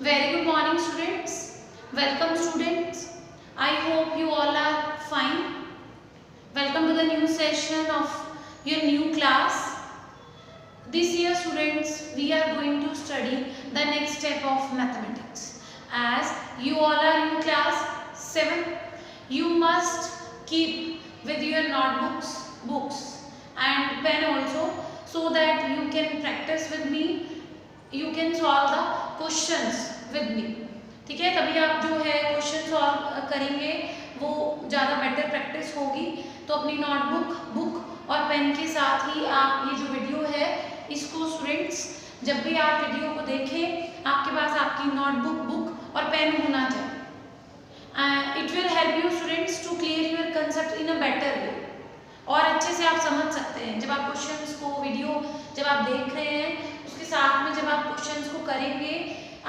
Very good morning, students. Welcome, students. I hope you all are fine. Welcome to the new session of your new class. This year, students, we are going to study the next step of mathematics. As you all are in class 7, you must keep with your notebooks, books and pen also, so that you can practice with me. You can solve the questions with me. ठीक है, तभी आप जो है question solve करेंगे वो ज़्यादा better practice होगी. तो अपनी नोटबुक, बुक और पेन के साथ ही आप ये जो वीडियो है इसको स्टूडेंट्स जब भी आप वीडियो को देखें आपके पास आपकी नोटबुक, बुक और पेन होना चाहिए. It will help you students to clear your concept in a better way. और अच्छे से आप समझ सकते हैं जब आप क्वेश्चंस को वीडियो जब आप देख रहे हैं उसके साथ में जब आप क्वेश्चंस को करेंगे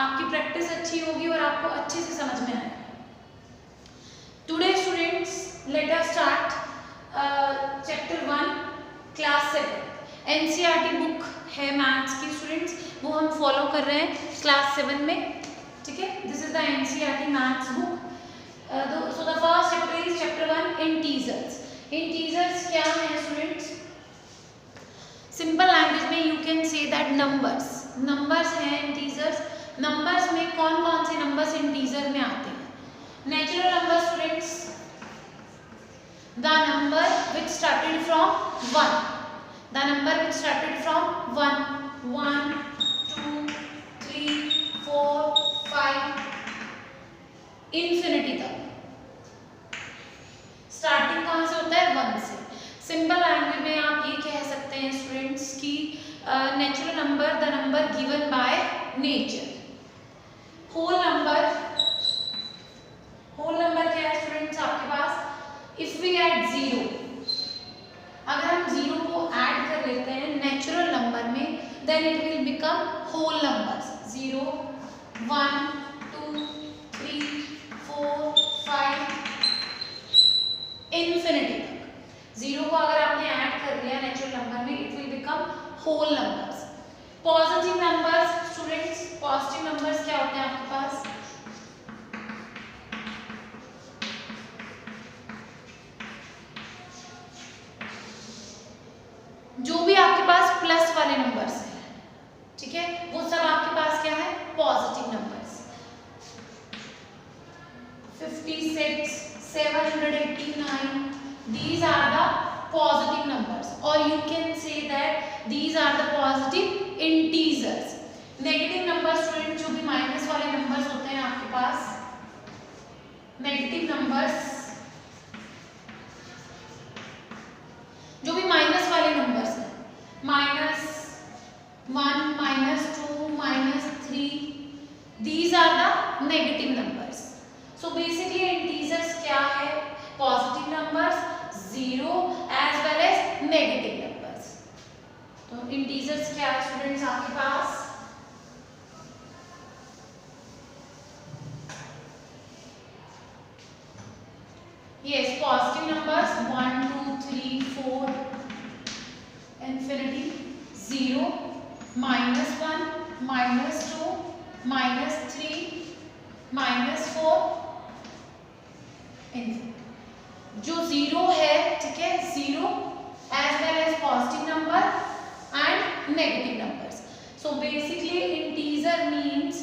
आपकी प्रैक्टिस अच्छी होगी और आपको अच्छे से समझ में आएगा. Today students let us start chapter 1 class 7. NCERT book है मैथ्स की स्टूडेंट्स, वो हम फॉलो कर रहे हैं क्लास 7 में. ठीक है, this is the NCERT maths book. So the first chapter is chapter 1 integers. Integers क्या है स्टूडेंट्स? सिंपल लैंग्वेज में you can say that numbers. Numbers हैं इंटीजर्स. नंबर्स में कौन कौन से नंबर्स इंटीजर में आते हैं? Natural number students, the number which started from 1. The number which started from 1, 1 2 3 4 5 infinity तक. स्टार्टिंग कहाँ से होता है? 1 से. सिंपल लैंग्वेज में आप ये कह सकते हैं स्टूडेंट्स की natural number the number given by nature. Whole number क्या है स्टूडेंट्स आपके पास? इफ वी ऐड 0, अगर हम 0 को ऐड कर लेते हैं नेचुरल नंबर में then it will become whole numbers. 0 1 2 3 4 5 infinity तक. 0 को अगर आपने ऐड कर लिया नेचुरल नंबर में it will become whole numbers. Positive numbers students, positive numbers क्या होते हैं आपके पास? जो भी आपके पास प्लस वाले नंबर्स हैं, ठीक है, वो सब आपके पास क्या है? Positive numbers. 56 789 these are the positive numbers or you can say that these are the positive integers. Negative number student जो भी माइनस वाले नंबर्स होते हैं आपके पास, नेगेटिव नंबर्स जो भी माइनस वाले नंबर्स हैं, -1 -2 -3 these are the negative numbers. So basically integers क्या है? Positive numbers, 0 as well as negative numbers. तो इंटीजर्स क्या है स्टूडेंट्स आपके पास? Yes, positive numbers 1 2 3 4 infinity, 0 -1 -2 -3 -4 infinity. जो 0 है, ठीक है, 0 as well as positive number and negative numbers. So basically integer means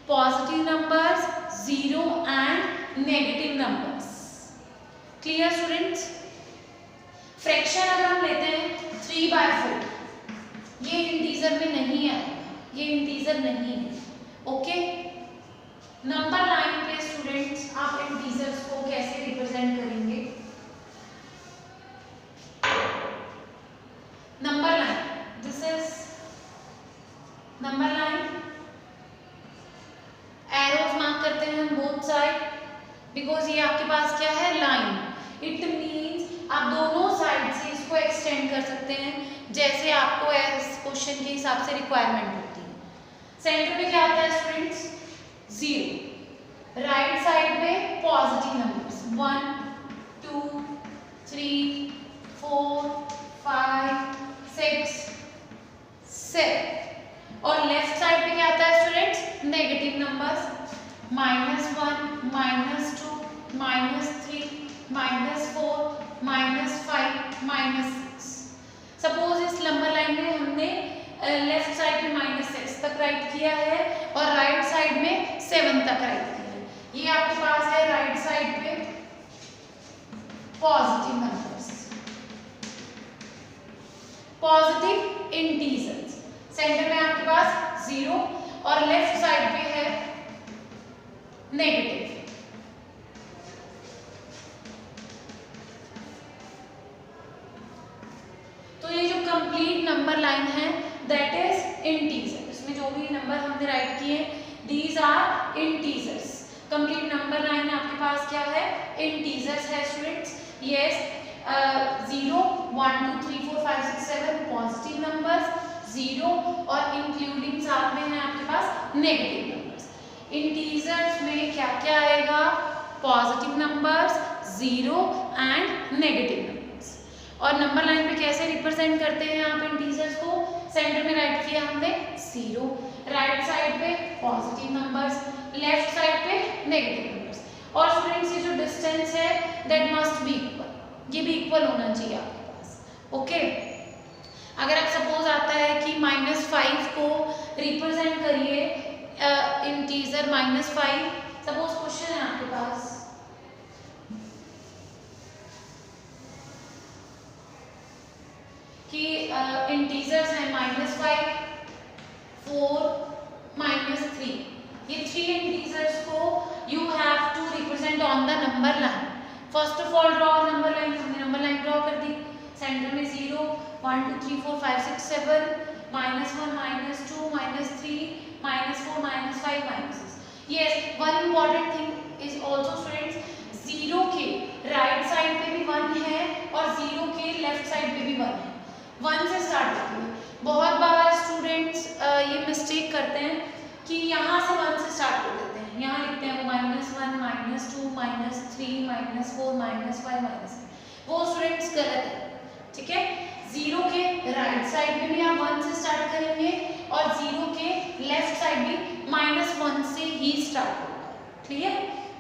positive numbers, 0 and negative numbers. Clear students? Fraction अगर हम लेते हैं 3/4, ये इंटीजर में नहीं आएगा, ये इंटीजर नहीं है. ओके, नंबर लाइन पे स्टूडेंट्स आप इंटीजर्स को कैसे रिप्रेजेंट करेंगे? Number line, this is number line. Arrows mark करते हैं हम बोथ साइड बिकॉज ये आपके पास क्या है? लाइन. इट मीन्स आप दोनों साइड से इसको एक्सटेंड कर सकते हैं जैसे आपको इस क्वेश्चन के हिसाब से रिक्वायरमेंट होती है. सेंटर पे क्या आता है स्टूडेंट्स? 0. राइट साइड पे पॉजिटिव नंबर्स 1 2 3 4 5 6 7. और लेफ्ट साइड पे क्या आता है स्टूडेंट्स? Negative numbers -1, -2, -3, -4, -5, -6। सपोज इस नंबर लाइन में हमने लेफ्ट साइड पे -6 तक राइट किया है और राइट साइड में 7 तक राइट किया है। ये आपके पास है राइट साइड पे positive numbers, positive integers. Centre में आपके पास 0 और लेफ्ट साइड पे है नेगेटिव। तो ये जो कंप्लीट नंबर लाइन है दैट इज इंटीजर। इसमें जो भी नंबर हमने राइट किए these are integers. Complete number line आपके पास क्या है? इंटीजर्स है स्टूडेंट्स। यस, 0, 1, 2, 3, 4, 5, 6, 7 पॉजिटिव नंबर्स, 0 और इंक्लूडिंग साथ में है आपके पास नेगेटिव नंबर्स। इंटीजर्स में क्या क्या आएगा? Positive numbers, 0 and negative numbers. और नंबर लाइन पे कैसे रिप्रेजेंट करते हैं आप इंटीजर्स को? सेंटर में राइट किया हमने 0, राइट साइड पे पॉजिटिव नंबर्स, लेफ्ट साइड पे नेगेटिव नंबर्स। और स्टूडेंट्स ये जो डिस्टेंस है दैट मस्ट बी इक्वल, ये भी इक्वल होना चाहिए आपके पास। ओके, अगर आप सपोज आता है कि -5 को रिप्रेजेंट करिए इंटीजर -5, सपोज क्वेश्चन है आपके पास कि इंटीजर्स हैं -5, 4, -3। ये 3 इंटीजर्स को you have to represent on the number line. First of all draw number line. हमने नंबर लाइन ड्रॉ कर दी। सेंटर में 0, 1, 2, 3, 4, 5, 6, 7, -1, -2, -3, -4, -5, -6। Yes, one important thing is also students, 0 के राइट साइड पे भी 1 है और 0 के लेफ्ट साइड पे भी 1 है। 1 से स्टार्ट करते हैं। बहुत बार स्टूडेंट्स ये मिस्टेक करते हैं कि यहाँ से 1 से स्टार्ट कर देते हैं, यहाँ लिखते हैं वो -1, -2, -3, -4, -5, -6। वो स्टूडेंट्स गलत है, ठीक है। 0 के राइट साइड में भी आप 1 से स्टार्ट करेंगे और 0 के लेफ्ट साइड भी -1 से ही स्टार्ट होगा। क्लियर?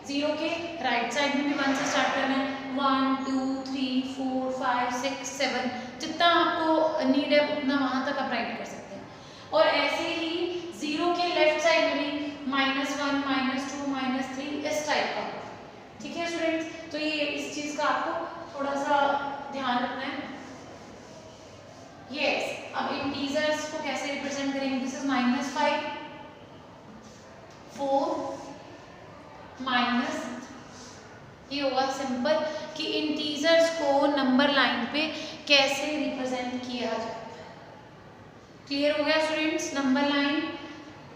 0 के राइट साइड में भी 1 से स्टार्ट करना है। 1, 2, 3, 4, 5, 6, 7 जितना आपको नीड है उतना वहां तक आप राइट कर सकते हैं। और ऐसे ही 0 के लेफ्ट साइड में भी -1, -2, -3 इस टाइप का। ठीक है स्टूडेंट्स, तो ये इस चीज का आपको थोड़ा सा ध्यान रखना है। यस, अब इंटीजर्स को कैसे रिप्रेजेंट करेंगे? दिस इज -5, 4, ये होगा सिंपल कि इंटीजर्स को नंबर लाइन पे कैसे रिप्रेजेंट किया जाता है। क्लियर हो गया स्टूडेंट्स? नंबर लाइन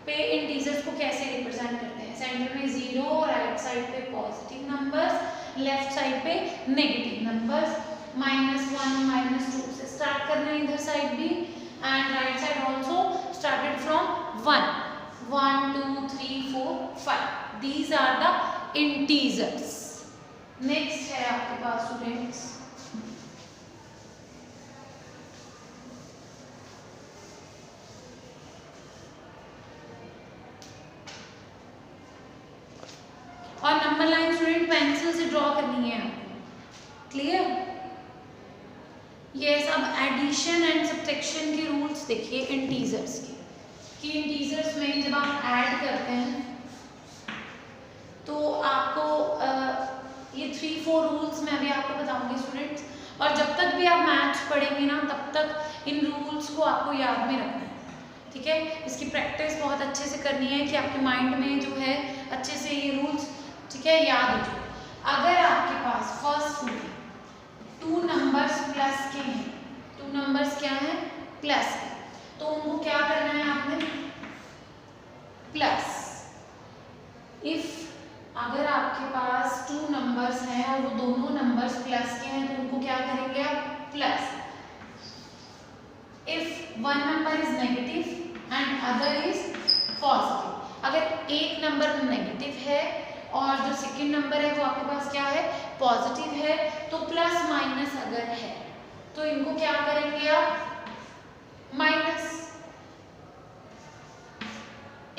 पे इंटीजर्स को कैसे रिप्रेजेंट करते हैं? सेंटर में 0, राइट साइड पे पॉजिटिव नंबर्स, लेफ्ट साइड पे नेगेटिव नंबर्स। -1, -2 से स्टार्ट करना है इधर साइड भी, and right side also started from 1, 1, 2, 3, 4, 5। These are the integers. Next है आपके पास स्टूडेंट्स और नंबर लाइन स्टूडेंट पेंसिल से ड्रॉ करनी है आपको। क्लियर? यस, अब एडिशन एंड सब्ट्रैक्शन के रूल्स देखिए इंटीजर्स के, कि इंटीजर्स में जब आप ऐड करते हैं तो आपको ये 3-4 रूल्स मैं अभी आपको बताऊंगी स्टूडेंट्स। और जब तक भी आप मैथ्स पढ़ेंगे ना तब तक इन रूल्स को आपको याद में रखना है। ठीक है, इसकी प्रैक्टिस बहुत अच्छे से करनी है कि आपके माइंड में जो है अच्छे से ये रूल्स, ठीक है, याद हो जाए। अगर आपके पास फर्स्ट में 2 नंबर्स प्लस के हैं, 2 नंबर्स क्या हैं? प्लस के, तो उनको क्या करना है आपने? प्लस। इफ अगर आपके पास 2 नंबर्स हैं और वो दोनों नंबर्स प्लस के हैं तो उनको क्या करेंगे आप? Plus. If one number is negative and other is positive, अगर एक नंबर नेगेटिव है और जो सेकंड नंबर है वो आपके पास क्या है? पॉजिटिव है, तो प्लस माइनस अगर है तो इनको क्या करेंगे आप? Minus.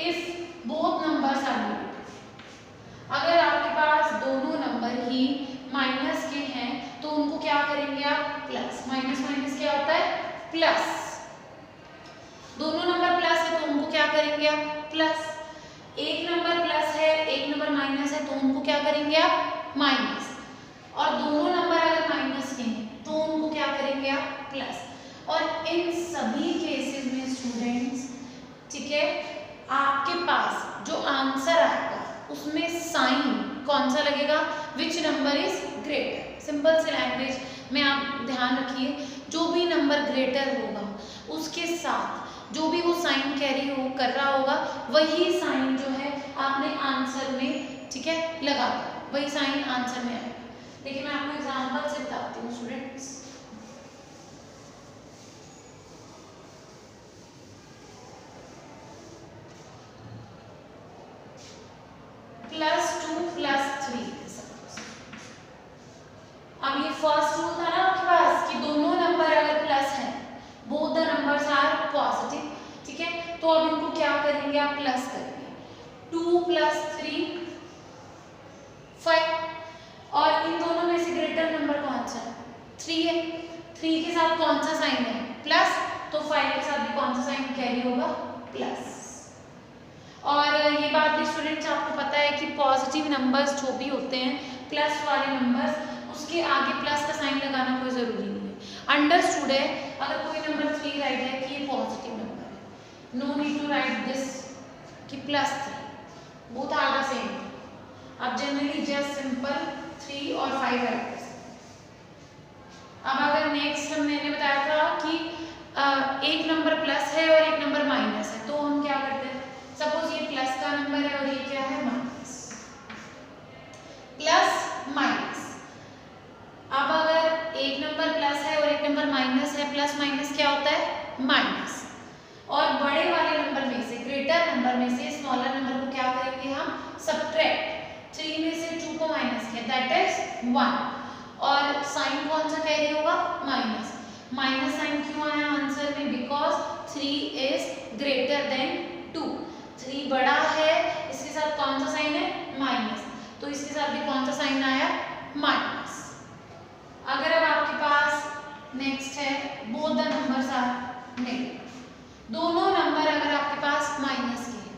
If both numbers are negative, अगर आपके पास दोनों नंबर ही माइनस के हैं तो उनको क्या करेंगे आप? प्लस। माइनस माइनस क्या होता है? प्लस। दोनों नंबर प्लस है तो उनको क्या करेंगे आप? प्लस। एक नंबर प्लस है, एक नंबर माइनस है तो उनको क्या करेंगे आप? माइनस। और दोनों नंबर अगर माइनस के हैं तो उनको क्या करेंगे आप? प्लस। और इन सभी केसेस में स्टूडेंट्स, ठीक है, आपके पास जो आंसर आएगा उसमें साइन कौन सा लगेगा? Which number is greater. Simple सी लैंग्वेज में आप ध्यान रखिए, जो भी नंबर ग्रेटर होगा उसके साथ जो भी वो साइन कैरी हो कर रहा होगा वही साइन जो है आपने आंसर में, ठीक है, लगा दिया, वही साइन आंसर में आएगा। देखिए मैं आपको एग्जांपल से बताती हूँ स्टूडेंट्स। +2 +3। अब ये फर्स्ट रूल था ना आपके पास कि दोनों नंबर अगर प्लस है, both the numbers are positive, ठीक है, तो अब इनको क्या करेंगे आप? प्लस करेंगे। 2 + 3 5। और इन दोनों में से ग्रेटर नंबर कौन सा है? 3 है। 3 के साथ कौन सा साइन है? प्लस। तो 5 के साथ भी कौन सा साइन कैरी होगा? प्लस। और ये बात भी स्टूडेंट्स आपको पता है कि पॉजिटिव नंबर्स जो भी होते हैं, प्लस वाले नंबर्स, उसके आगे प्लस का साइन लगाना कोई ज़रूरी नहीं है। अंडरस्टूड है? अगर कोई नंबर 3 राइट है कि ये पॉजिटिव नंबर है, no need to write this कि +3, बोथ आर द सेम। आप जनरली जस्ट सिंपल 3 और 5 राइट कर सकते हैं। अब अगर नेक्स्ट मैंने बताया था कि एक नंबर प्लस है और एक नंबर माइनस है, तो हम क्या करते हैं? सपोज ये प्लस का नंबर है और ये क्या है? माइनस। Plus minus. अब अगर एक नंबर प्लस है और एक नंबर माइनस है, प्लस माइनस क्या होता है? माइनस। और बड़े वाले नंबर में से, ग्रेटर नंबर में से स्मॉलर नंबर को क्या करेंगे हम? सब्ट्रैक्ट। 3 में से 2 को माइनस किया, दैट इज 1। और साइन कौन सा कैरी होगा? माइनस। माइनस साइन क्यों आया आंसर में? Because 3 is greater than 2। 3 बड़ा है, इसके साथ कौन सा साइन है? माइनस। तो इसके साथ भी कौन सा साइन आया? माइनस। अगर अब आपके पास नेक्स्ट है both the numbers are negative. दोनों नंबर अगर आपके पास माइनस के हैं,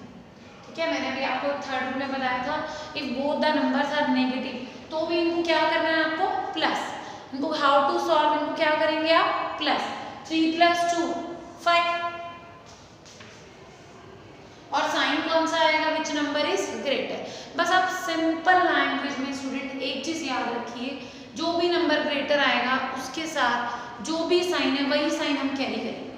ठीक है, मैंने अभी आपको थर्ड रूल में बताया था, if both the numbers are negative तो भी इनको क्या करना है आपको? प्लस। इनको हाउ टू सॉल्व, इनको क्या करेंगे आप? प्लस। 3 + 2 5। और साइन कौन सा आएगा? विच नंबर इज ग्रेटर। बस आप सिंपल लैंग्वेज में स्टूडेंट एक चीज याद रखिए, जो भी नंबर ग्रेटर आएगा उसके साथ जो भी साइन है वही साइन हम कैरी करेंगे।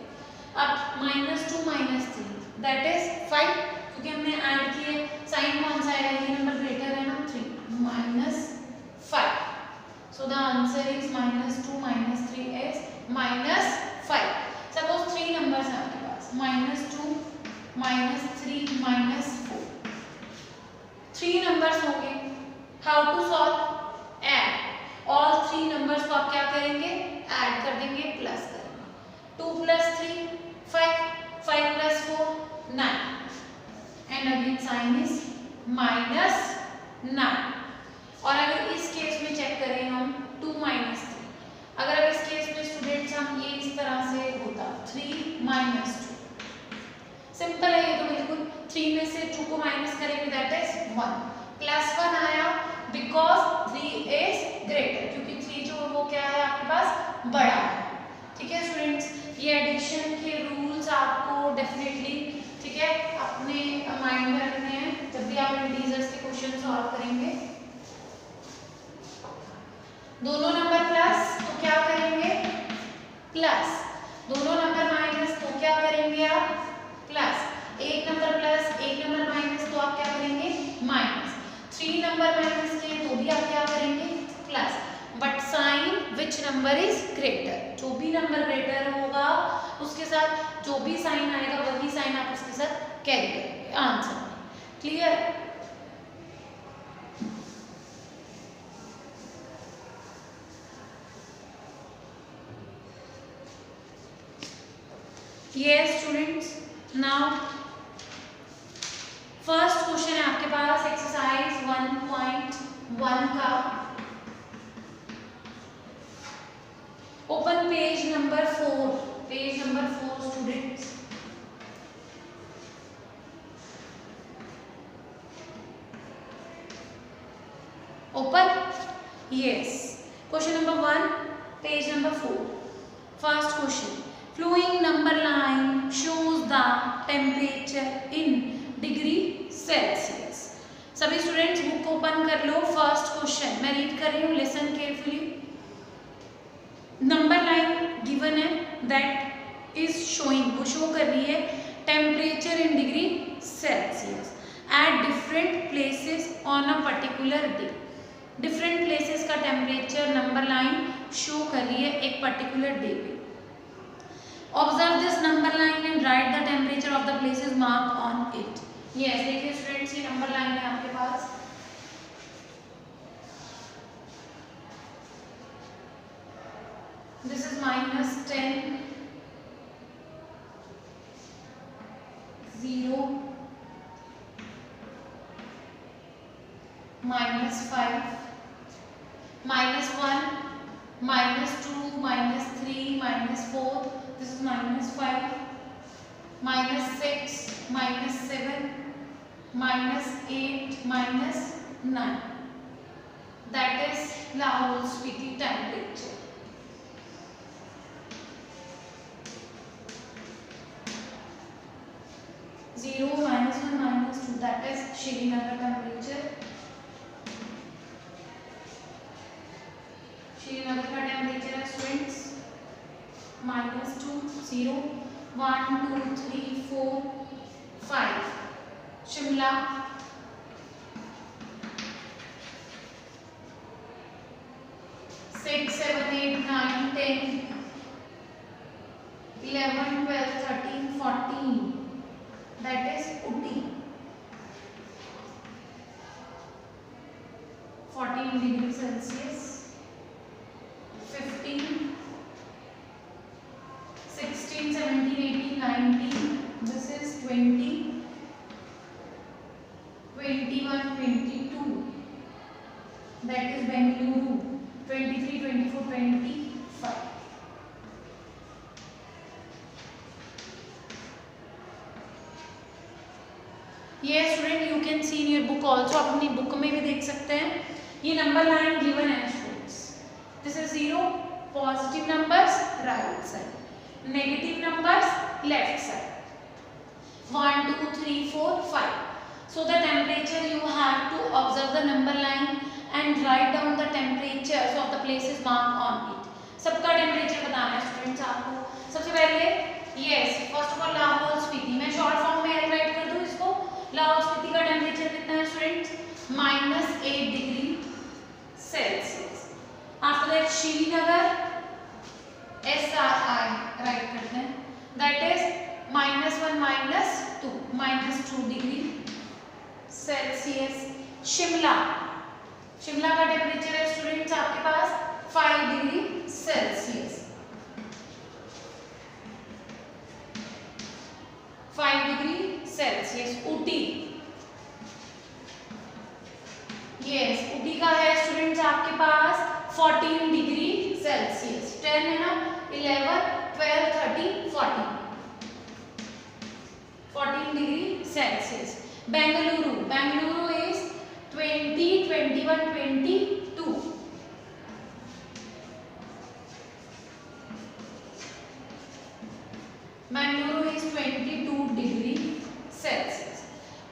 अब -2 -3 दैट इज 5, क्योंकि हमने ऐड किए, साइन कौन सा आएगा? ये नंबर ग्रेटर है ना, 3 -5। So the answer is -2 -3 is -5। Suppose 3 numbers हैं आपके पास, -2 -3 -4, 3 नंबर्स होंगे। How to solve? Add. All 3 numbers को आप क्या करेंगे? ऐड कर देंगे, प्लस करेंगे। 2 + 3 5, 5 + 4 9, एंड अगेन साइन इज -9। और अगर इस केस में चेक करें हम 2 - 3, अगर अब इस केस में स्टूडेंट्स हम ये इस तरह से होता 3 - 2, सिंपल है ये तो बिल्कुल। 3 में से 2 को माइनस करेंगे, दैट इज 1। +1 आया बिकॉज 3 इज ग्रेटर, क्योंकि 3 जो वो क्या है आपके पास? बड़ा है। ठीक है स्टूडेंट्स, ये एडिशन के रूल्स आपको डेफिनेटली, ठीक है, अपने माइंड में रखने हैं जब भी आप इंटीजर्स के क्वेश्चन सॉल्व करेंगे। दोनों नंबर प्लस तो क्या करेंगे? प्लस। दोनों नंबर माइनस तो क्या करेंगे आप? प्लस। एक नंबर प्लस एक नंबर माइनस तो आप क्या करेंगे? माइनस। 3 नंबर माइनस के तो भी आप क्या करेंगे? Plus. But sign which number is greater, जो भी नंबर ग्रेटर होगा उसके साथ जो भी साइन आएगा वही साइन आप उसके साथ कैरी करेंगे आंसर में। Clear? Yes students, now first question है आपके पास एक्सरसाइज 1.1 का। Open page number 4, page number 4 students. Open, yes. Question number 1, page number 4। First question, flowing number line shows the temperature in degree Celsius. सभी students book को open कर लो। First question मैं read कर रही हूँ, listen carefully. Number line given है, that is showing, वो show कर रही है temperature in degree Celsius at different places on a particular day. Different places का टेम्परेचर नंबर लाइन शो कर रही है एक पर्टिकुलर डे पे। Observe this number line and write the temperature of the places mark on it. Yes, देखिए students, ये number line है आपके पास। This is -10, 0, -5, -1, -2, -3, -4. This is -5, -6, -7, -8, -9. That is Lahore Spiti temperature. Zero, -1, -2. That is Srinagar temperature. Srinagar का temperature है students -2, 0, 1, 2, 3, 4, 5। Shimla six, 7, 8, 9, 10, 11, 12, 13, 14। That is Uti, 14 degree Celsius. 15, 16, 17, 18, 19. This is 20, 21, 22. That is Bengaluru. 23, 24, 25. ये student you can see in your book also, आप अपनी book में भी देख सकते हैं। ये नंबर लाइन गिवन है students. This is 0, positive numbers right side, negative numbers left side, 1, 2, 3, 4, 5. So the temperature you have to observe the number line and write down the temperatures of the places marked on it. सबका temperature बताना है students आपको। सबसे पहले yes, first of all Lahaul Spiti, मैं short form में right कर दूं इसको। लाहौल स्पीति का टेम्परेचर कितना है students? -8 degree Celsius. After that Srinagar, SRI right करते हैं, that is -1, -2 degree Celsius. Shimla, Shimla का टेम्परेचर है स्टूडेंट्स आपके पास 5 degree Celsius, 5 degree Celsius. Ooty, yes, Ooty का है स्टूडेंट्स आपके पास 14 डिग्री सेल्सियस। 10 है ना, 11, 12, 13, 14 degree Celsius. Bengaluru, Bengaluru is 20, 21, 22। Bengaluru is 22 degree Celsius.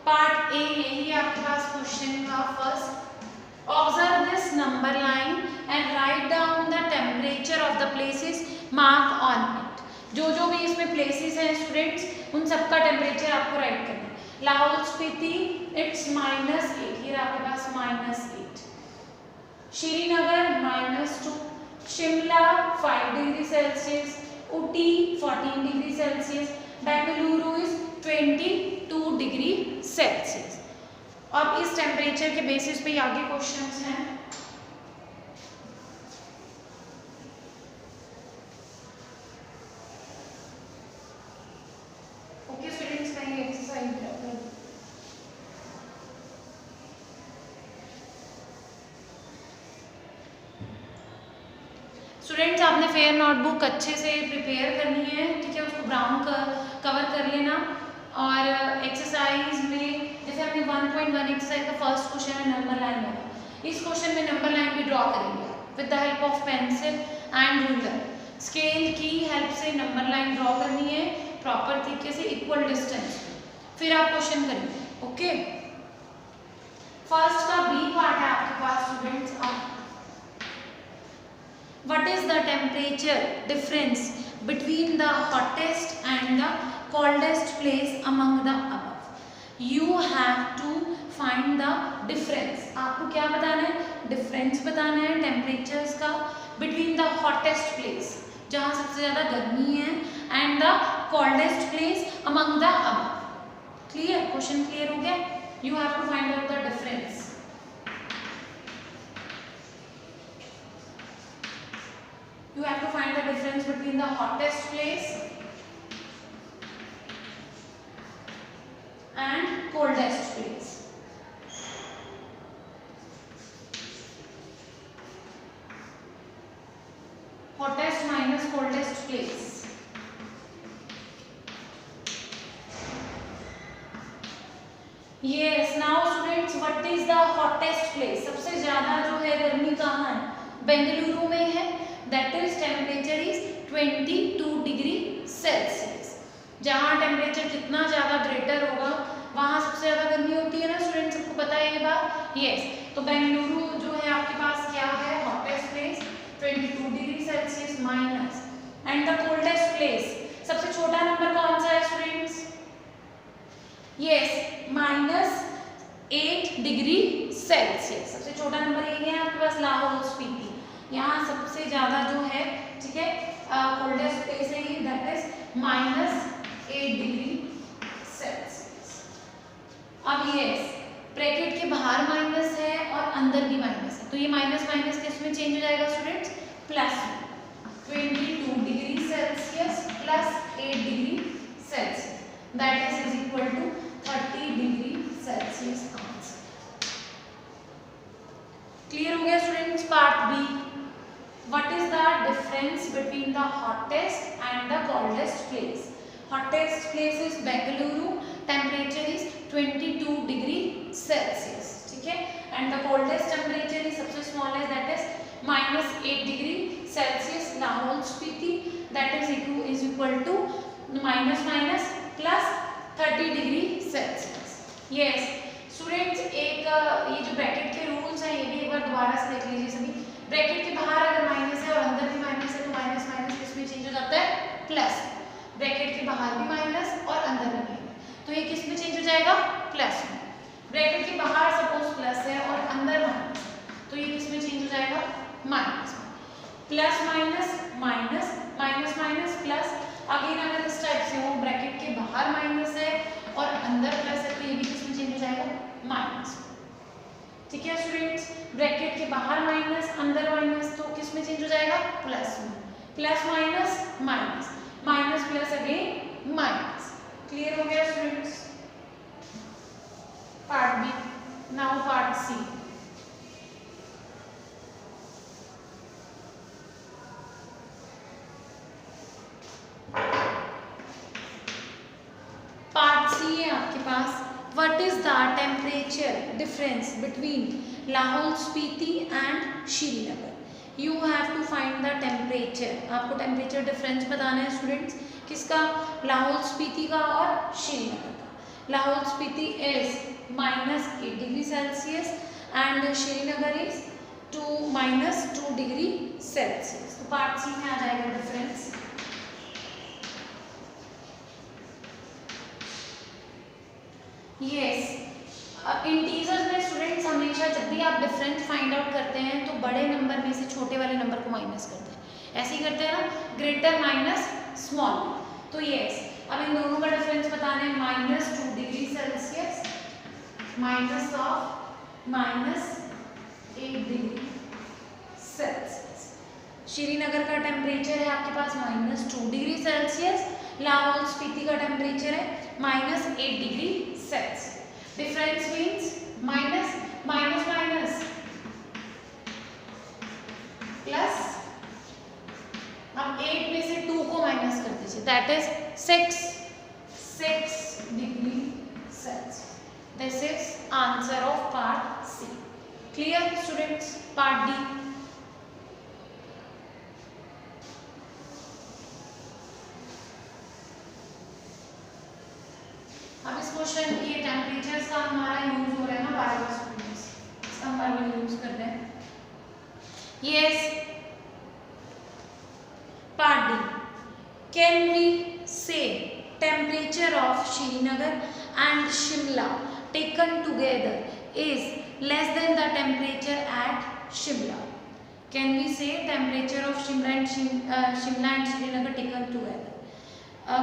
Part A यही आपके पास क्वेश्चन का first. Observe this number line and write down the temperature of the places mark on it. जो जो भी इसमें प्लेसेस हैं स्टूडेंट्स, उन सबका टेम्परेचर आपको राइट करना है। लाहौल स्पीति इट्स -8, ये आपके पास -8। Srinagar -2, Shimla 5 degree Celsius, Ooty 14 degree Celsius, Bengaluru is 22 degree Celsius. अब इस टेम्परेचर के बेसिस पे आगे क्वेश्चंस हैं। ओके स्टूडेंट्स, मैं ये एक्सरसाइज स्टूडेंट्स आपने फेयर नोटबुक अच्छे से प्रिपेयर करनी है, ठीक है, उसको ब्राउन कवर कर लेना। और एक्सरसाइज में जैसे हमने 1.1 एक्सरसाइज का फर्स्ट क्वेश्चन है नंबर लाइन वाला, इस क्वेश्चन में नंबर लाइन भी ड्रॉ करेंगे with the help of pencil and ruler. Scale की हेल्प से नंबर लाइन ड्रॉ करनी है प्रॉपर तरीके से, इक्वल डिस्टेंस, फिर आप क्वेश्चन करेंगे। ओके, फर्स्ट का बी पार्ट है आपके पास students. What is the temperature difference between the hottest and the coldest place among the above? You have to find the difference. आपको क्या बताना है? डिफरेंस बताना है टेम्परेचर्स का बिटवीन द हॉटेस्ट प्लेस, जहाँ सबसे ज़्यादा गर्मी है, and the coldest place among the above. Clear? Question clear हो गया? You have to find out the difference. You have to find the difference between the hottest place and coldest place. Hottest minus coldest place. Yes, now students, what is the hottest place? सबसे ज्यादा जो है गर्मी कहाँ है? बेंगलुरु में है। That is temperature is 22 degree Celsius. जहाँ टेम्परेचर जितना ज़्यादा ग्रेटर होगा वहाँ सबसे ज़्यादा गर्मी होती है ना स्टूडेंट, सबको पता है ये बात? यस, तो बेंगलुरु जो है आपके पास क्या है? Hottest place 22 degree Celsius minus, and the coldest place सबसे छोटा नंबर कौन सा है स्टूडेंट्स? Yes, -8 degree Celsius. सबसे छोटा नंबर ये है आपके पास लाहौल स्पीति। यहाँ सबसे ज़्यादा जो है, ठीक है, कोल्डेस्ट प्लेस है ये, दैट इज -8 डिग्री सेल्सियस। अब ये ब्रैकेट के बाहर माइनस है और अंदर भी माइनस है, तो ये माइनस माइनस किस में चेंज हो जाएगा स्टूडेंट्स? प्लस में। 22 degree Celsius plus 8 degree Celsius, that is equal to 30 degree Celsius answer. Clear हो गया students? Part B, what is the difference between the hottest and the coldest place? Hottest place is Bengaluru, temperature is 22 degree Celsius, ठीक है, and the coldest temperature is सबसे small है, that is -8 degree Celsius Lahaul Spiti, that is equal to minus minus plus 30 degree Celsius. Yes, students, एक ये जो bracket के rules हैं ये भी एक बार दोबारा से देख लीजिए सभी। ब्रैकेट के बाहर अगर माइनस है और अंदर भी माइनस है तो माइनस माइनस किसमें चेंज हो जाता है? प्लस। ब्रैकेट के बाहर भी माइनस और अंदर भी माइनस, तो ये किसमें चेंज हो जाएगा? प्लस में। ब्रैकेट के बाहर सपोज प्लस है और अंदर माइनस, तो ये किसमें चेंज हो जाएगा? माइनस में। Plus minus minus minus minus plus, again अगर इस टाइप से हो ब्रैकेट के बाहर माइनस है और अंदर प्लस है तो ये भी किसमें चेंज हो जाएगा? माइनस। ठीक है स्टूडेंट्स, ब्रैकेट के बाहर माइनस अंदर माइनस, तो किस में चेंज हो जाएगा? प्लस में। Plus minus minus, minus plus again minus. Clear हो गया students? Part B. Now part C. Part C है आपके पास, what is the temperature difference between Lahaul Spiti and Srinagar? You have to find the temperature. आपको temperature difference बताना है students, किसका? लाहौल स्पीति का और श्रीनगर का। Lahaul Spiti is -8 degree Celsius and Srinagar is -2 degree Celsius. तो पार्ट सी में आ जाएगा डिफरेंस। यस, इंटीजर्स में स्टूडेंट्स हमेशा जब भी आप डिफरेंस फाइंड आउट करते हैं तो बड़े नंबर में से छोटे वाले नंबर को माइनस करते हैं, ऐसे ही करते हैं ना, ग्रेटर माइनस स्मॉल। तो यस, अब इन दोनों का डिफरेंस बताना है, -2 degree Celsius minus of -8 degree Celsius. Srinagar का टेम्परेचर है आपके पास -2 डिग्री सेल्सियस, लाहौल स्पीति का टेम्परेचर है -8 degree Celsius. Difference means minus minus minus plus that is 6 degree Celsius. This is answer of part C. Clear students? Part D. अब इस question के temperatures का हमारा यूज हो रहा है ना बार-बार स्टूडेंट्स, इसका हम बार-बार यूज कर रहे हैं. Yes. Part D. Can we say temperature of Srinagar and Shimla taken together is less than the temperature at Shimla? Can we say temperature of Shimla and Srinagar taken together?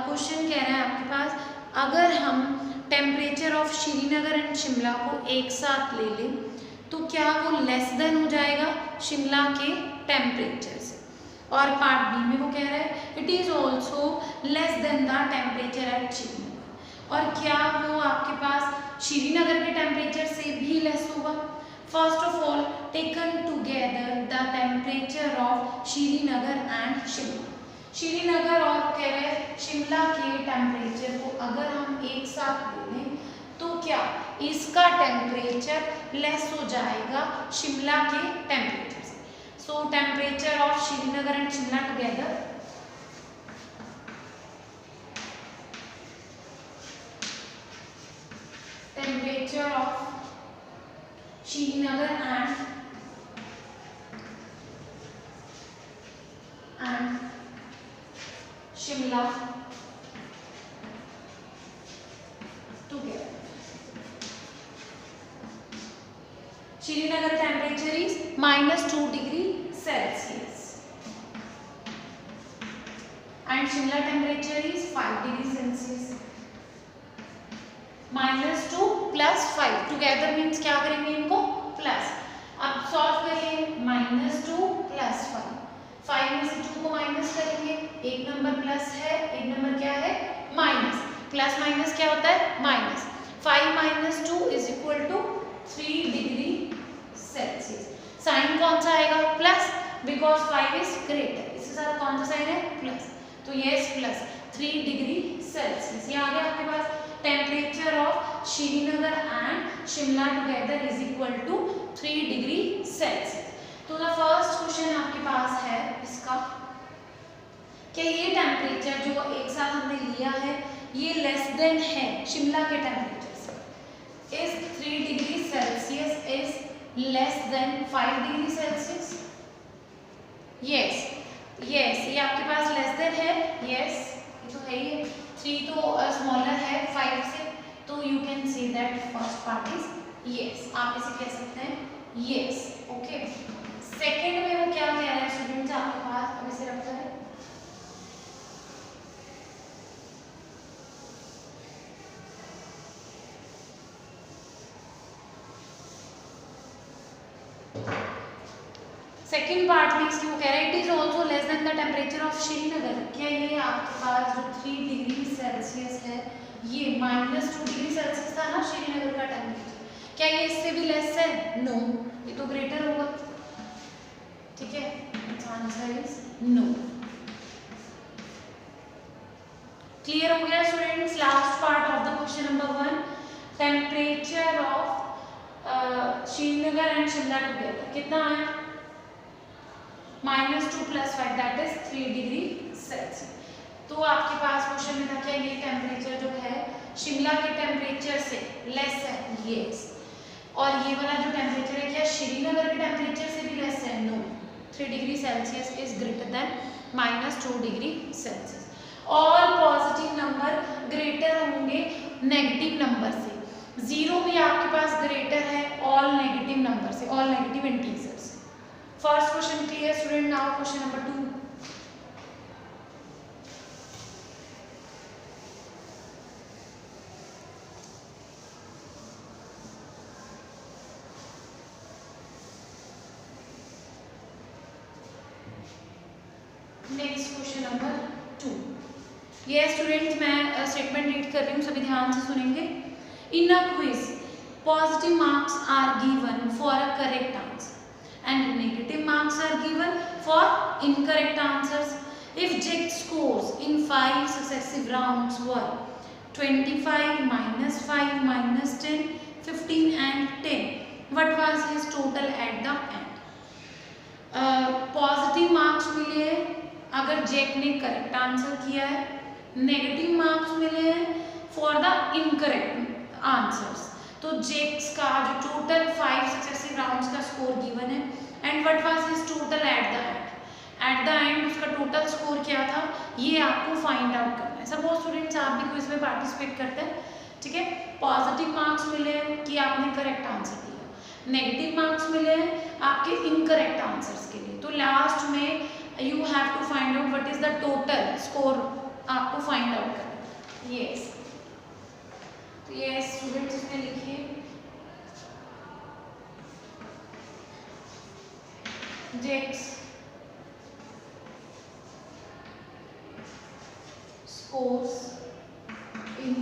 Question कह रहा है आपके पास, अगर हम temperature of Srinagar and Shimla को एक साथ ले लें तो क्या वो लेस देन हो जाएगा शिमला के टेम्परेचर से. और पार्ट बी में वो कह रहा है it is also less than the temperature at Srinagar. और क्या वो आपके पास श्रीनगर के टेम्परेचर से भी लेस होगा. First of all taken together the temperature of Srinagar and Shimla. Srinagar और कह रहे हैं शिमला के टेम्परेचर को अगर हम एक साथ ले लें तो क्या इसका टेम्परेचर लेस हो जाएगा शिमला के टेम्परेचर से. सो temperature of Srinagar and Shimla together temperature of Srinagar and Shimla together. Srinagar temperature is -2 degree Celsius and Shimla temperature is 5 degree Celsius. -2 + 5 together means क्या करेंगे इनको प्लस. अब सॉल्व करिए -2 + 5. 5 में से 2 को माइनस करेंगे, एक नंबर प्लस है एक नंबर क्या है माइनस. प्लस माइनस क्या होता है माइनस. 5 - 2 = 3 degree Celsius. साइन कौन सा आएगा प्लस, बिकॉज 5 इज ग्रेटर. इसके साथ कौन सा साइन है प्लस, तो यस प्लस 3 डिग्री सेल्सियस. ये आ गया आपके पास temperature of Srinagar and Shimla together = 3 degree Celsius. तो द फर्स्ट क्वेश्चन आपके पास है इसका, क्या ये टेम्परेचर जो एक साथ हमने लिया है ये लेस देन है शिमला के टेम्परेचर से. Is 3 degree Celsius is less than 5 degree Celsius. Yes ये आपके पास लेस देन है. यस ये तो है ही. 3 तो स्मॉलर है 5 से, तो you can say that first part is yes. आप इसे कह सकते हैं यस. ओके. सेकेंड में वो क्या कह रहा है स्टूडेंट्स आपके पास, अब इसे रखता है सेकेंड पार्ट में इसकी वो कह रहा है it is also less than the temperature of Srinagar. क्या ये आपके पास जो 3 डिग्री सेल्सियस है ये -2 डिग्री सेल्सियस था ना श्रीनगर का टेम्परेचर, क्या ये इससे भी लेस है. नो, ये तो ग्रेटर होगा. ठीक है, आंसर इज नो. क्लियर हो गया students. Last part of the question number 1, temperature of Srinagar and Shimla together कितना है -2 + 5 दैट इज 3 डिग्री सेल्सियस. तो आपके पास क्वेश्चन में था क्या ये टेम्परेचर जो है शिमला के टेम्परेचर से लेस है. यस. और ये वाला जो टेम्परेचर है क्या श्रीनगर के टेम्परेचर से भी लेस है. No. 3 degree Celsius is greater than -2 degree Celsius. All positive number greater होंगे नेगेटिव नंबर से. 0 भी आपके पास ग्रेटर है ऑल नेगेटिव नंबर से, ऑल नेगेटिव इंटीजर से. First question clear student. Now question number 2. Next question number 2. ये students मैं स्टेटमेंट रीड कर रही हूँ, सभी ध्यान से सुनेंगे. In a quiz positive marks are given for a correct answer and negative marks are given for incorrect answers. If JEC scores in 5 successive rounds were 25, -5, -10, 15 and 10, what was his total at the end? Positive marks मिले हैं अगर जेक ने correct answer किया है, negative marks मिले हैं for the incorrect answers. तो जेक्स का जो टोटल 5 सक्सेसिव राउंड्स का स्कोर गिवन है and what was his total eight the and. Eight the and उसका टोटल स्कोर क्या था ये आपको फाइंड आउट करना है। सपोज स्टूडेंट्स आप भी क्विज में पार्टिसिपेट करते हैं, ठीक है, पॉजिटिव मार्क्स मिले कि आपने करेक्ट आंसर दिया, नेगेटिव मार्क्स मिले आपके इनकरेक्ट आंसर्स के लिए, तो लास्ट में you have to find out what is the total score, आपको फाइंड आउट करना है। यस, तो ये स्टूडेंट्स इसमें लिखिए जेक्स scores in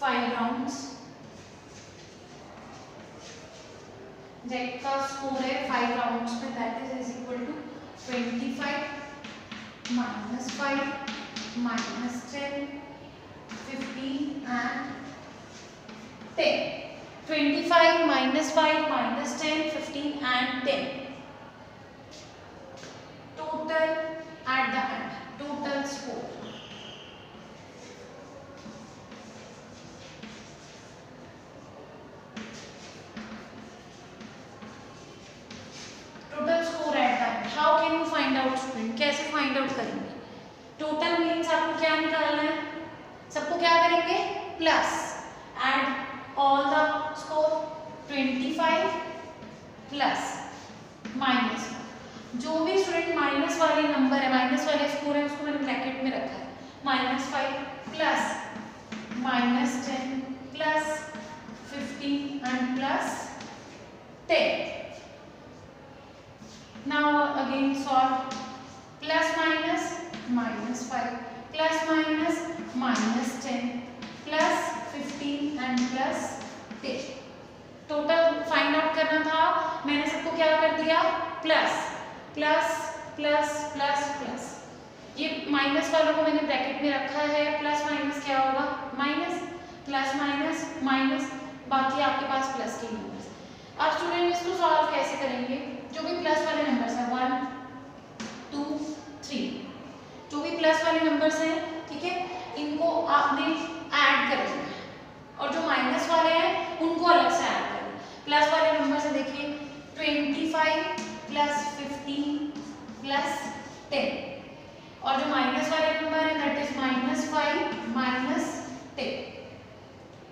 5 rounds। जेक का स्कोर है 5 राउंड्स में, that is equal to 25 -5 -10 15 and 10। 25 -5 -10 15 and 10 total at the end, total score। Total score at the end, how can you find out student, कैसे फाइंड आउट करेंगे? Total means आपको क्या निकालना है, सबको क्या करेंगे plus, add all the score 25 plus minus, जो भी स्टूडेंट माइनस वाले नंबर है, माइनस वाले स्कोर है उसको मैंने ब्रैकेट में रखा है, -5 plus -10 plus 15 and plus 10। Now again solve, plus minus -5 plus minus -10 plus 15 and plus 10। Total find out करना था, मैंने सबको क्या कर दिया plus plus plus plus plus, ये माइनस वालों को मैंने ब्रैकेट में रखा है, प्लस माइनस क्या होगा माइनस, प्लस माइनस माइनस, बाकी आपके पास प्लस के नंबर्स। अब स्टूडेंट इसको सॉल्व कैसे करेंगे, जो भी प्लस वाले नंबर्स हैं 1 2 3, जो भी प्लस वाले नंबर्स हैं, ठीक है, इनको आपने ऐड कर देना है और जो माइनस वाले हैं उनको अलग से ऐड करना है। प्लस वाले नंबर से देखिए 25 प्लस 15 प्लस 10, और जो माइनस वाले नंबर है दैट इज -5 -10।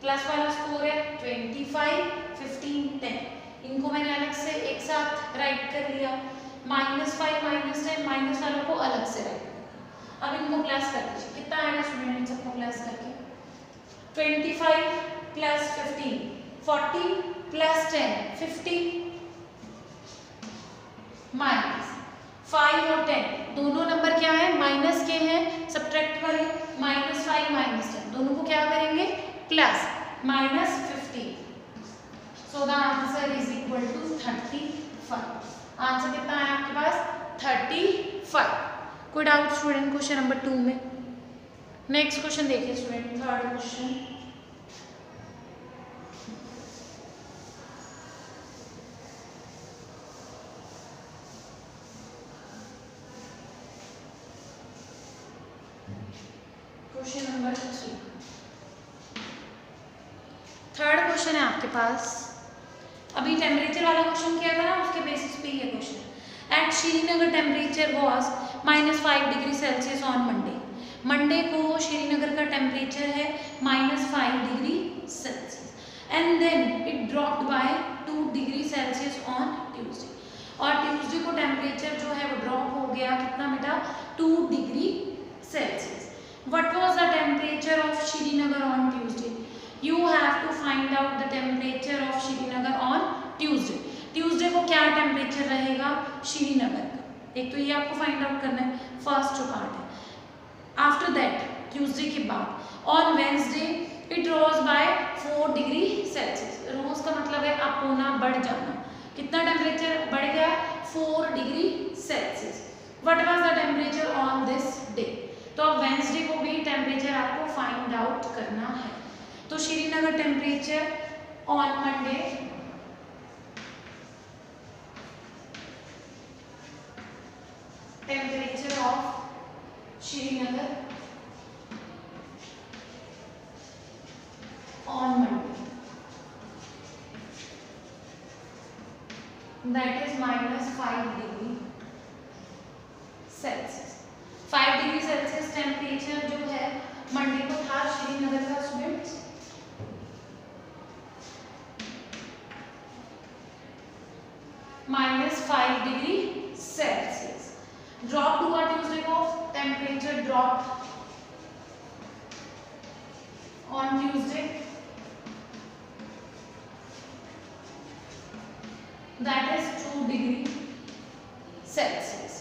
प्लस वाला स्कोर है 25 15 10, इनको मैंने अलग से एक साथ राइट कर लिया, -5 -10 माइनस वालों को अलग से राइट कर। अब इनको प्लस कर दीजिए, कितना आएगा स्टूडेंट इन सबको प्लस करके, 25 प्लस 15 40 प्लस 10 50 माइनस 5 और 10 दोनों नंबर क्या है माइनस के हैं, सब्ट्रैक्ट वाले -5 -10 दोनों को क्या करेंगे plus -15, so the answer is equal to 35। Answer कितना है आपके पास 35। कोई डाउट स्टूडेंट क्वेश्चन नंबर 2 में? नेक्स्ट क्वेश्चन देखिए student, third question. Question number 3, third question है आपके पास। अभी टेम्परेचर वाला क्वेश्चन किया था ना, उसके बेसिस पे ये question. At Srinagar temperature was -5 degree Celsius on Monday. Monday को श्रीनगर का टेम्परेचर है -5 degree Celsius and then it dropped by 2 degree Celsius on Tuesday, और ट्यूसडे को टेम्परेचर जो है वो ड्रॉप हो गया, कितना बेटा 2 degree Celsius. What was the temperature of Srinagar on Tuesday? You have to find out the temperature of Srinagar on Tuesday. Tuesday को क्या टेम्परेचर रहेगा श्रीनगर का, एक तो ये आपको फाइंड आउट करना है, फर्स्ट जो पार्ट है। आफ्टर दैट ट्यूसडे के बाद on Wednesday it rose by 4 degree Celsius. Rose का मतलब है अप होना, बढ़ जाना। कितना टेम्परेचर बढ़ गया 4 degree Celsius. What was the temperature on this day. तो अब वेंसडे को भी टेम्परेचर आपको फाइंड आउट करना है। तो Srinagar temperature on Monday, temperature of Srinagar on Monday, that is -5 degree Celsius. 5 degree Celsius temperature जो है मंडे को था श्रीनगर का स्टूडेंट्स। -5 degree Celsius. ड्रॉप हुआ ट्यूसडे को, temperature drop on Tuesday, that is 2 degree Celsius.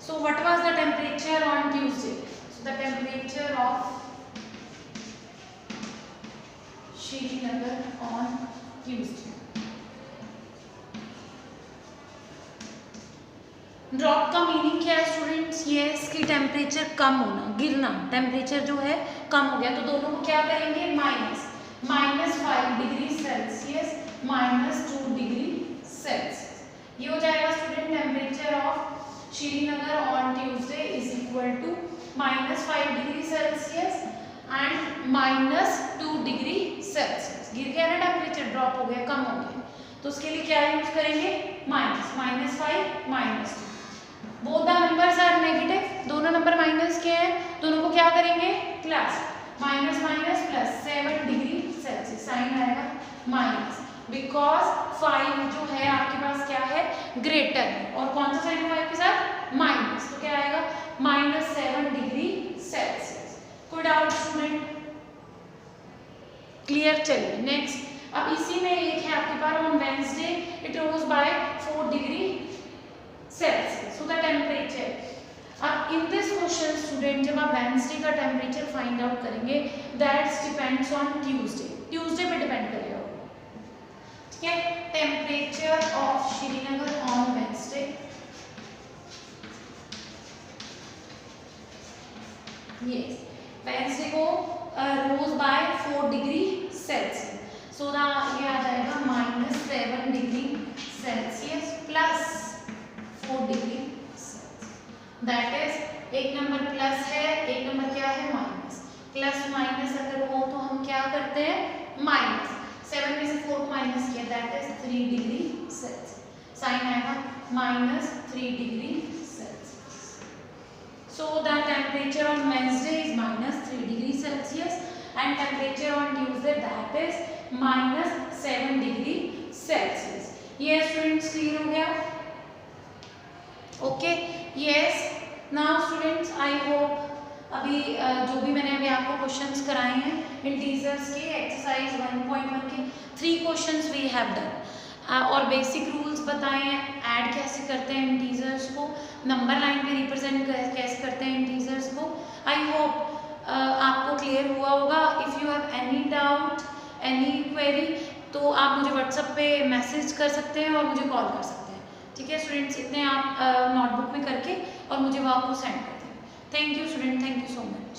So what was the temperature on Tuesday? So the temperature of Srinagar on Tuesday. Drop का meaning क्या है स्टूडेंट्स? ये है इसकी टेम्परेचर कम होना, गिरना, टेम्परेचर जो है कम हो गया। तो दोनों को क्या करेंगे? -5 डिग्री सेल्सियस -2 डिग्री सेल्सियस। ये हो जाएगा student temperature of Srinagar on Tuesday is equal to -5 degree Celsius and -2 degree Celsius. गिर गया ना टेम्परेचर, ड्रॉप हो गया, कम हो गया। तो उसके लिए क्या यूज करेंगे? -5 -2। Both the numbers are negative, दोनों नंबर माइनस के हैं, दोनों को क्या करेंगे? प्लस, -+ 7 डिग्री सेल्सियस, साइन आएगा माइनस, बिकॉज 5 जो है आपके पास क्या है? ग्रेटर है, और कौन सा साइन है 5 के साथ? माइनस, तो क्या आएगा? -7 डिग्री सेल्सियस। कोई डाउट स्टूडेंट? क्लियर? चलिए नेक्स्ट। अब इसी में एक है आपके पास on Wednesday it rose by 4 degree Celsius. So the temperature, अब इन दिस क्वेश्चन स्टूडेंट जब आप वेंसडे का टेम्परेचर फाइंड आउट करेंगे that's depends on Tuesday, Tuesday पे डिपेंड करेगा। ठीक है, temperature of Srinagar on Wednesday, yes, Wednesday को rose by 4 degree Celsius. So the ये आ जाएगा -7 degree Celsius plus 4 degree Celsius, that is एक नंबर प्लस है, एक नंबर क्या है? माइनस। प्लस माइनस अगर हो तो हम क्या करते हैं? माइनस। 7 में से 4 को माइनस किया, that is 3 degree Celsius, sign आएगा -3 degree Celsius. So the temperature on Wednesday is -3 degree Celsius and temperature on Tuesday that is -7 degree Celsius. ये स्टूडेंट्स क्लियर हो गया? Okay, yes. Now students I hope अभी जो भी मैंने अभी आपको क्वेश्चंस कराए हैं इंटीजर्स के एक्सरसाइज 1.1 के 3 क्वेश्चंस वी हैव डन और बेसिक रूल्स बताए हैं, ऐड कैसे करते हैं इंटीजर्स को, नंबर लाइन पे रिप्रेजेंट कैसे करते हैं इंटीजर्स को। आई होप आपको क्लियर हुआ होगा। If you have any doubt, any query, तो आप मुझे व्हाट्सएप पे मैसेज कर सकते हैं और मुझे कॉल कर सकते हैं। ठीक है स्टूडेंट्स, इतने आप नोटबुक में करके और मुझे वो आपको सेंड कर दें। Thank you student, thank you so much.